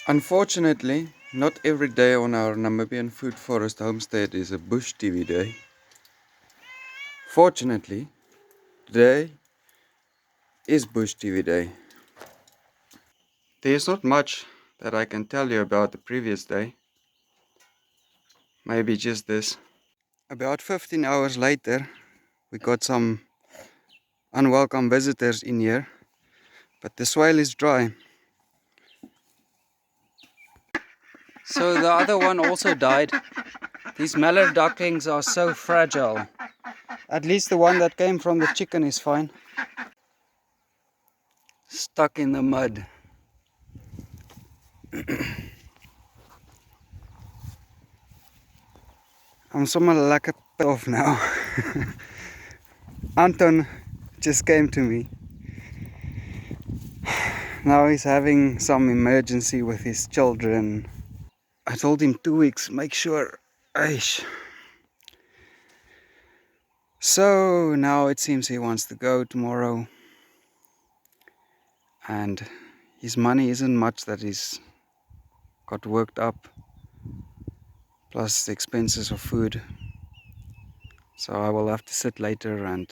Unfortunately, not every day on our Namibian food forest homestead is a bush TV day. Fortunately, today is bush TV day. There's not much that I can tell you about the previous day. Maybe just this. About 15 hours later, we got some unwelcome visitors in here, but the swale is dry. So the other one also died. These mallard ducklings are so fragile. At least the one that came from the chicken is fine. Stuck in the mud. I'm somewhat like a bit off now. Anton just came to me. Now he's having some emergency with his children. I told him 2 weeks, make sure. Aish. So now it seems he wants to go tomorrow. And his money isn't much that he's got worked up. Plus the expenses of food. So I will have to sit later and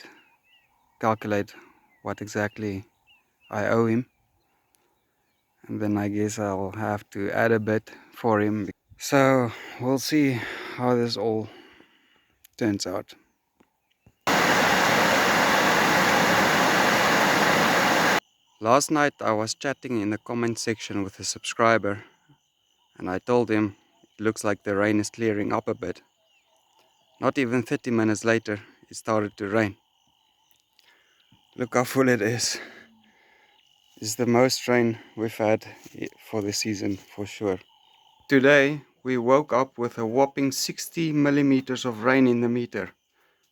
calculate what exactly I owe him. And then I guess I'll have to add a bit for him. So we'll see how this all turns out. Last night I was chatting in the comment section with a subscriber and I told him it looks like the rain is clearing up a bit. Not even 30 minutes later it started to rain. Look how full it is. It's the most rain we've had for the season for sure. Today we woke up with a whopping 60 millimeters of rain in the meter.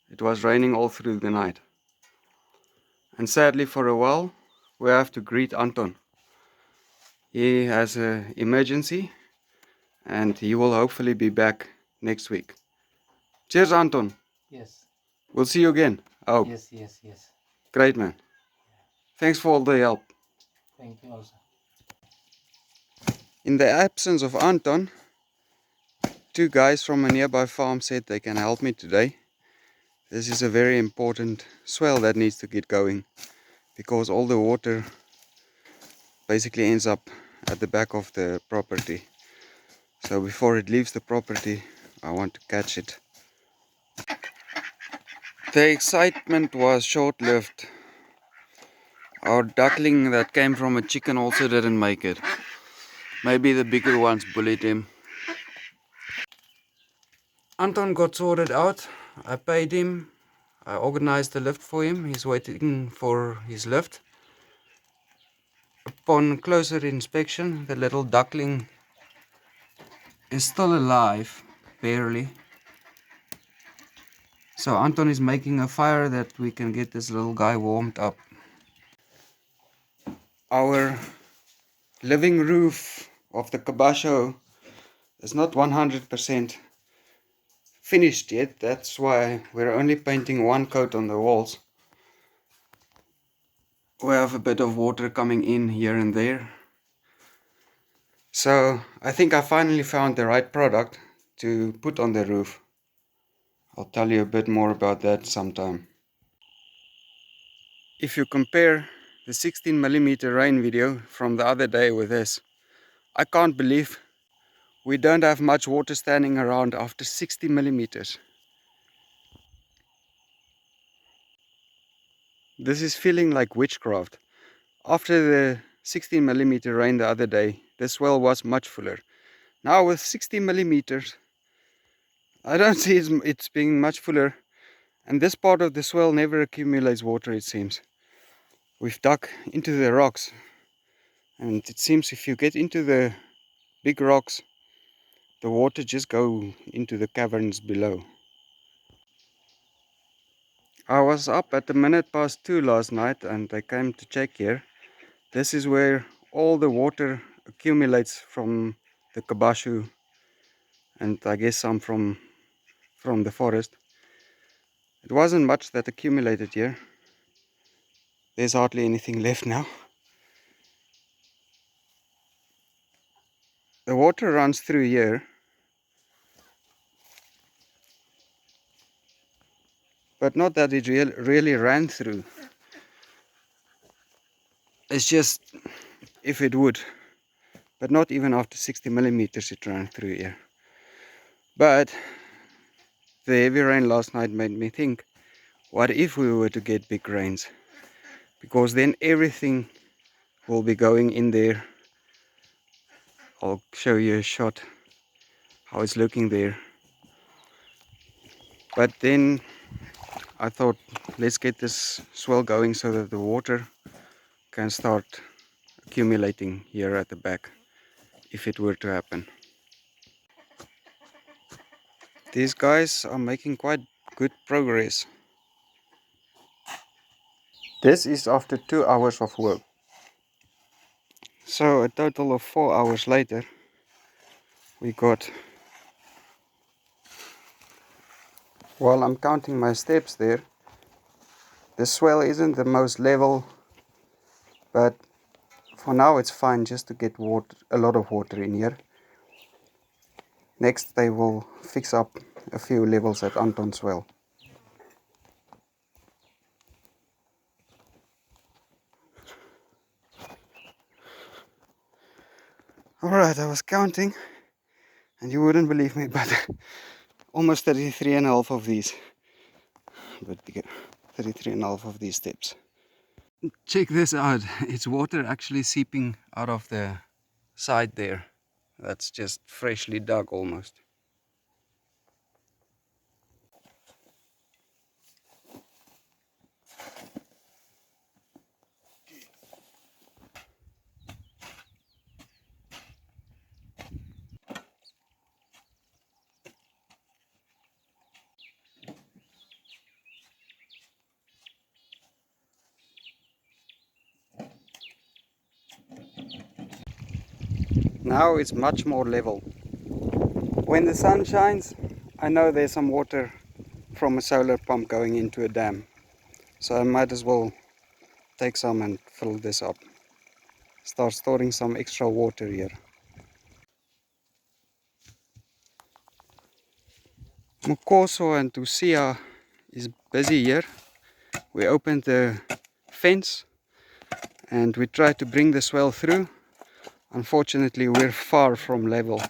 It was raining all through the night. And sadly for a while we have to greet Anton. He has an emergency and he will hopefully be back next week. Cheers Anton. Yes. We'll see you again. Oh. Yes. Great man. Thanks for all the help. Thank you also. In the absence of Anton, two guys from a nearby farm said they can help me today. This is a very important swell that needs to get going because all the water basically ends up at the back of the property. So before it leaves the property, I want to catch it. The excitement was short-lived. Our duckling that came from a chicken also didn't make it. Maybe the bigger ones bullied him. Anton got sorted out. I paid him. I organized the lift for him. He's waiting for his lift. Upon closer inspection, the little duckling is still alive, barely. So Anton is making a fire that we can get this little guy warmed up. Our living roof of the cabasho is not 100% finished yet. That's why we're only painting one coat on the walls. We have a bit of water coming in here and there. So I think I finally found the right product to put on the roof. I'll tell you a bit more about that sometime. If you compare the 16mm rain video from the other day with this, I can't believe we don't have much water standing around after 60mm. This is feeling like witchcraft. After the 16mm rain the other day, the swell was much fuller. Now with 60mm, I don't see it's being much fuller. And this part of the swell never accumulates water, it seems. We've dug into the rocks. And it seems if you get into the big rocks, the water just goes into the caverns below. I was up at 2:01 last night and I came to check here. This is where all the water accumulates from the kabashu and I guess some from the forest. It wasn't much that accumulated here. There's hardly anything left now. The water runs through here, but not that it really ran through. It's just if it would, but not even after 60 millimeters it ran through here. But the heavy rain last night made me think, what if we were to get big rains? Because then everything will be going in there. I'll show you a shot how it's looking there. But then I thought, let's get this swell going so that the water can start accumulating here at the back if it were to happen. These guys are making quite good progress. This is after 2 hours of work. So a total of 4 hours later we got, while I'm counting my steps there, the swell isn't the most level, but for now it's fine just to get water, a lot of water in here. Next they will fix up a few levels at Anton's well. Alright, I was counting and you wouldn't believe me, but almost 33 and a half of these, but bigger, 33 and a half of these steps. Check this out, it's water actually seeping out of the side there. That's just freshly dug almost. Now it's much more level. When the sun shines, I know there's some water from a solar pump going into a dam. So I might as well take some and fill this up. Start storing some extra water here. Mukoso and Tusia is busy here. We opened the fence and we tried to bring the swell through. Unfortunately, we're far from level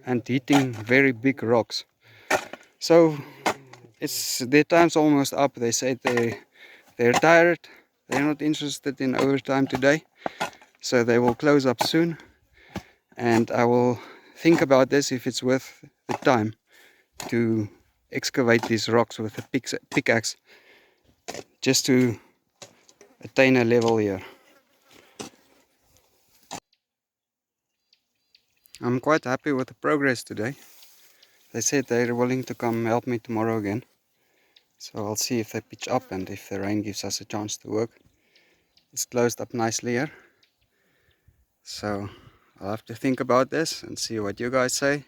and hitting very big rocks. So it's their time's almost up. They said they're tired. They're not interested in overtime today. So they will close up soon. And I will think about this if it's worth the time to excavate these rocks with a pickaxe just to attain a level here. I'm quite happy with the progress today. They said they're willing to come help me tomorrow again. So I'll see if they pitch up and if the rain gives us a chance to work. It's closed up nicely here. So I'll have to think about this and see what you guys say.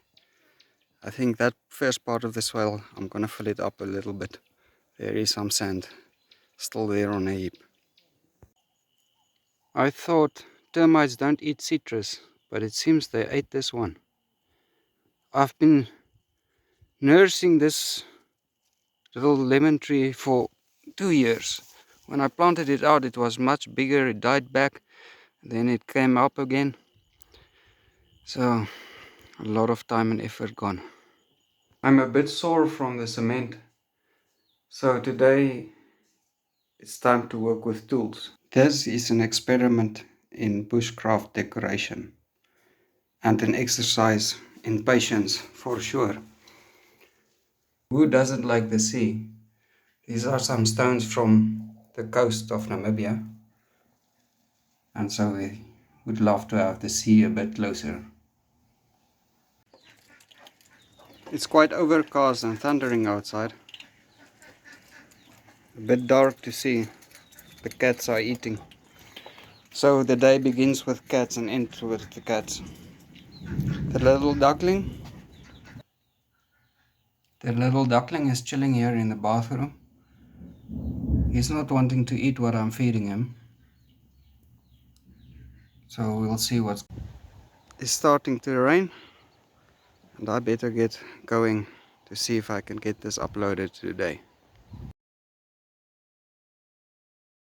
I think that first part of the swell, I'm gonna fill it up a little bit. There is some sand still there on a heap. I thought termites don't eat citrus, but it seems they ate this one. I've been nursing this little lemon tree for 2 years. When I planted it out, it was much bigger. It died back, then it came up again. So a lot of time and effort gone. I'm a bit sore from the cement, so today it's time to work with tools. This is an experiment in bushcraft decoration and an exercise in patience for sure. Who doesn't like the sea? These are some stones from the coast of Namibia, and so we would love to have the sea a bit closer. It's quite overcast and thundering outside. A bit dark to see. The cats are eating. So the day begins with cats and ends with the cats. The little duckling is chilling here in the bathroom. He's not wanting to eat what I'm feeding him. So we'll see what's... is starting to rain, and I better get going to see if I can get this uploaded today.